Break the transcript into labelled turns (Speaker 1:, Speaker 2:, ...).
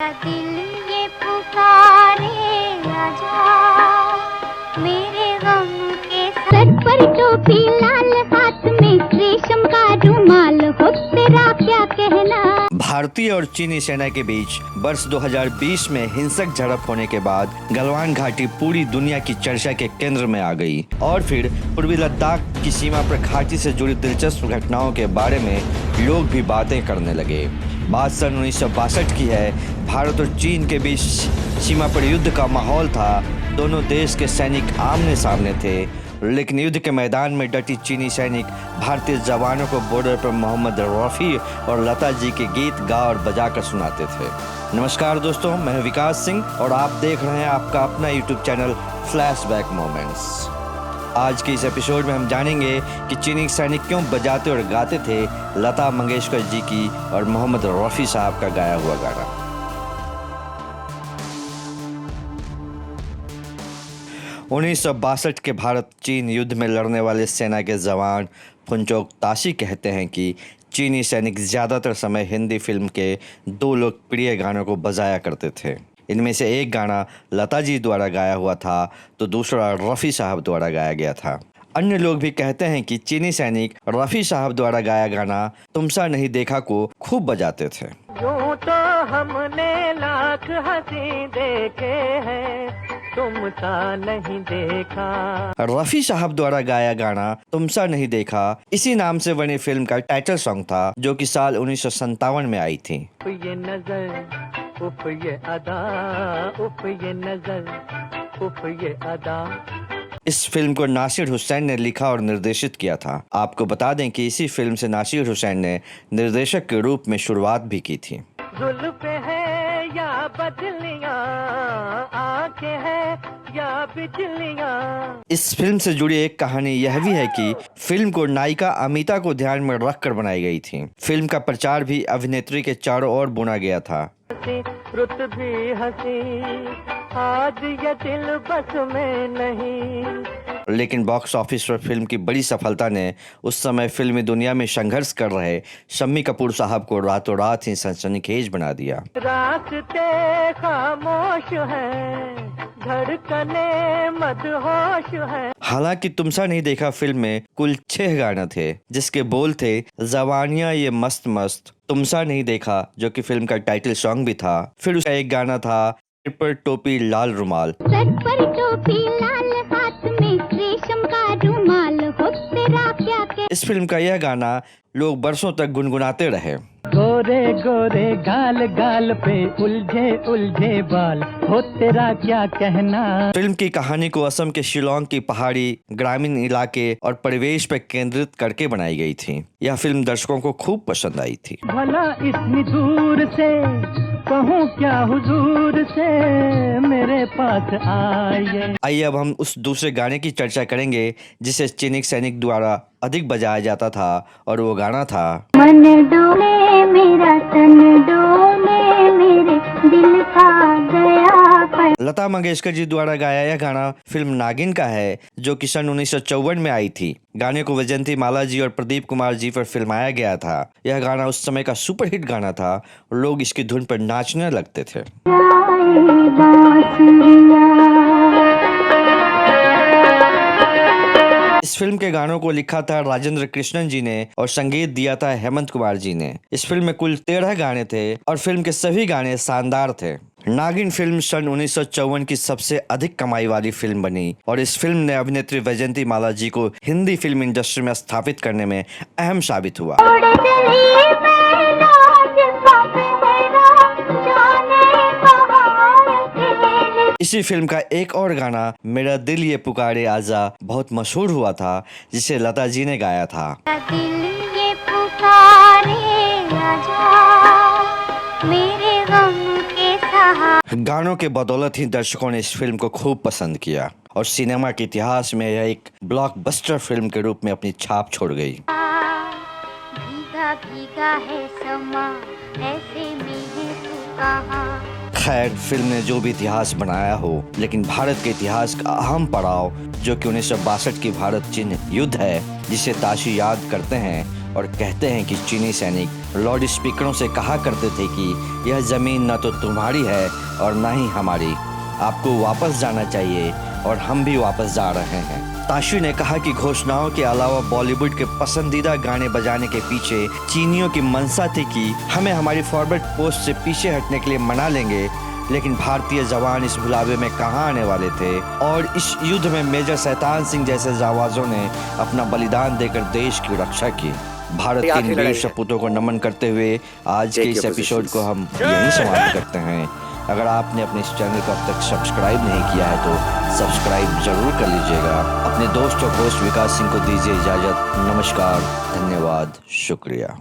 Speaker 1: दिल ये पुकारे आजा मेरे गम के सर पर टोपी लाल हाथ में रेशम का रुमाल हो तेरा क्या कहना।
Speaker 2: भारतीय और चीनी सेना के बीच वर्ष 2020 में हिंसक झड़प होने के बाद गलवान घाटी पूरी दुनिया की चर्चा के केंद्र में आ गई और फिर पूर्वी लद्दाख की सीमा पर घाटी से जुड़ी दिलचस्प घटनाओं के बारे में लोग भी बातें करने लगे। बात सन 1962 की है। भारत और चीन के बीच सीमा पर युद्ध का माहौल था। दोनों देश के सैनिक आमने सामने थे, लेकिन युद्ध के मैदान में डटी चीनी सैनिक भारतीय जवानों को बॉर्डर पर मोहम्मद रफ़ी और लता जी के गीत गा और बजा कर सुनाते थे। नमस्कार दोस्तों, मैं हूं विकास सिंह और आप देख रहे हैं आपका अपना यूट्यूब चैनल फ्लैशबैक मोमेंट्स। आज के इस एपिसोड में हम जानेंगे कि चीनी सैनिक क्यों बजाते और गाते थे लता मंगेशकर जी की और मोहम्मद रफ़ी साहब का गाया हुआ गाना। उन्नीस के भारत चीन युद्ध में लड़ने वाले सेना के जवान फुनचोक ताशी कहते हैं कि चीनी सैनिक ज़्यादातर समय हिंदी फिल्म के दो लोकप्रिय गानों को बजाया करते थे। इनमें से एक गाना लता जी द्वारा गाया हुआ था तो दूसरा रफ़ी साहब द्वारा गाया गया था। अन्य लोग भी कहते हैं कि चीनी सैनिक रफ़ी साहब द्वारा गाया गाना तुम सा नहीं देखा को खूब बजाते थे।
Speaker 3: यूं तो हमने लाख हंसी देखे हैं, तुम सा नहीं देखा।
Speaker 2: रफ़ी साहब द्वारा गाया गाना तुम सा नहीं देखा इसी नाम से बनी फिल्म का टाइटल सॉन्ग था, जो कि साल 1957 में आई थी।
Speaker 3: ये नजर उफ ये अदा, उफ ये नजर उफ ये अदा।
Speaker 2: इस फिल्म को नासिर हुसैन ने लिखा और निर्देशित किया था। आपको बता दें कि इसी फिल्म से नासिर हुसैन ने निर्देशक के रूप में शुरुआत भी की थी।
Speaker 3: जुल्फ़े है या बदलियां, आंखें है या बिजलियां।
Speaker 2: इस फिल्म से जुड़ी एक कहानी यह भी है कि फिल्म को नायिका अमिता को ध्यान में रखकर बनाई गई थी। फिल्म का प्रचार भी अभिनेत्री के चारों ओर बुना गया था।
Speaker 3: रुत भी हंसी, आज ये दिल बस में नहीं।
Speaker 2: लेकिन बॉक्स ऑफिस पर फिल्म की बड़ी सफलता ने उस समय फिल्मी दुनिया में संघर्ष कर रहे शम्मी कपूर साहब को रातों रात ही सनसनीखेज बना दिया।
Speaker 3: रास्ते खामोश हैं, धड़कने मदहोश हैं।
Speaker 2: हालांकि तुम सा नहीं देखा फिल्म में कुल 6 गाने थे, जिसके बोल थे जवानियां ये मस्त मस्त, तुम सा नहीं देखा जो कि फिल्म का टाइटल सॉन्ग भी था। फिर उसका एक गाना था सिर पर टोपी लाल रुमाल।
Speaker 1: सर पर टोपी लाल हाथ में रेशम का रुमाल हो तेरा क्या कहना।
Speaker 2: इस फिल्म का यह गाना लोग बरसों तक गुनगुनाते रहे।
Speaker 3: गोरे गोरे गाल गाल पे उलझे उलझे बाल, हो तेरा क्या कहना।
Speaker 2: फिल्म की कहानी को असम के शिलोंग की पहाड़ी ग्रामीण इलाके और परिवेश पर केंद्रित करके बनाई गई थी। यह फिल्म दर्शकों को खूब पसंद आई थी।
Speaker 3: भला इतनी दूर से कहूँ क्या हुजूर से मेरे पास आइए।
Speaker 2: आइए अब हम उस दूसरे गाने की चर्चा करेंगे जिसे चीनी सैनिक द्वारा अधिक बजाया जाता था, और वो गाना था
Speaker 1: मन डोले मेरा तन डोले मेरे दिल का गया पर।
Speaker 2: लता मंगेशकर जी द्वारा गाया यह गाना फिल्म नागिन का है, जो कि सन 1954 में आई थी। गाने को वैजयंती माला जी और प्रदीप कुमार जी पर फिल्माया गया था। यह गाना उस समय का सुपरहिट गाना था। लोग इसकी धुन पर नाचने लगते थे। इस फिल्म के गानों को लिखा था राजेंद्र कृष्णन जी ने और संगीत दिया था हेमंत कुमार जी ने। इस फिल्म में कुल 13 गाने थे और फिल्म के सभी गाने शानदार थे। नागिन फिल्म सन 1954 की सबसे अधिक कमाई वाली फिल्म बनी और इस फिल्म ने अभिनेत्री वैजयंती माला जी को हिंदी फिल्म इंडस्ट्री में स्थापित करने में अहम साबित हुआ। इसी फिल्म का एक और गाना मेरा दिल ये पुकारे आजा बहुत मशहूर हुआ था, जिसे लता जी ने गाया था।
Speaker 1: दिल ये पुकारे आजा मेरे गम के सहारे।
Speaker 2: गानों के बदौलत ही दर्शकों ने इस फिल्म को खूब पसंद किया और सिनेमा के इतिहास में यह एक ब्लॉकबस्टर फिल्म के रूप में अपनी छाप छोड़ गई।
Speaker 1: भीगा भीगा है समा ऐसे में है तू कहाँ।
Speaker 2: खैर, फिल्म ने जो भी इतिहास बनाया हो, लेकिन भारत के इतिहास का अहम पड़ाव जो कि 1962 की भारत चीन युद्ध है, जिसे ताशी याद करते हैं और कहते हैं कि चीनी सैनिक लाउड स्पीकरों से कहा करते थे कि यह ज़मीन न तो तुम्हारी है और न ही हमारी, आपको वापस जाना चाहिए और हम भी वापस जा रहे हैं। ताशु ने कहा कि घोषणाओं के अलावा बॉलीवुड के पसंदीदा गाने बजाने के पीछे चीनियों की मंशा थी कि हमें हमारी फॉरवर्ड पोस्ट से पीछे हटने के लिए मना लेंगे, लेकिन भारतीय जवान इस भुलावे में कहाँ आने वाले थे। और इस युद्ध में मेजर शैतान सिंह जैसे जाबाजों ने अपना बलिदान देकर देश की रक्षा की। भारत के इन वीर सपूतों को नमन करते हुए आज के इस एपिसोड को हम यहीं समाप्त करते हैं। अगर आपने अपने इस चैनल को अब तक सब्सक्राइब नहीं किया है तो सब्सक्राइब जरूर कर लीजिएगा। अपने दोस्त और होस्ट विकास सिंह को दीजिए इजाज़त। नमस्कार, धन्यवाद, शुक्रिया।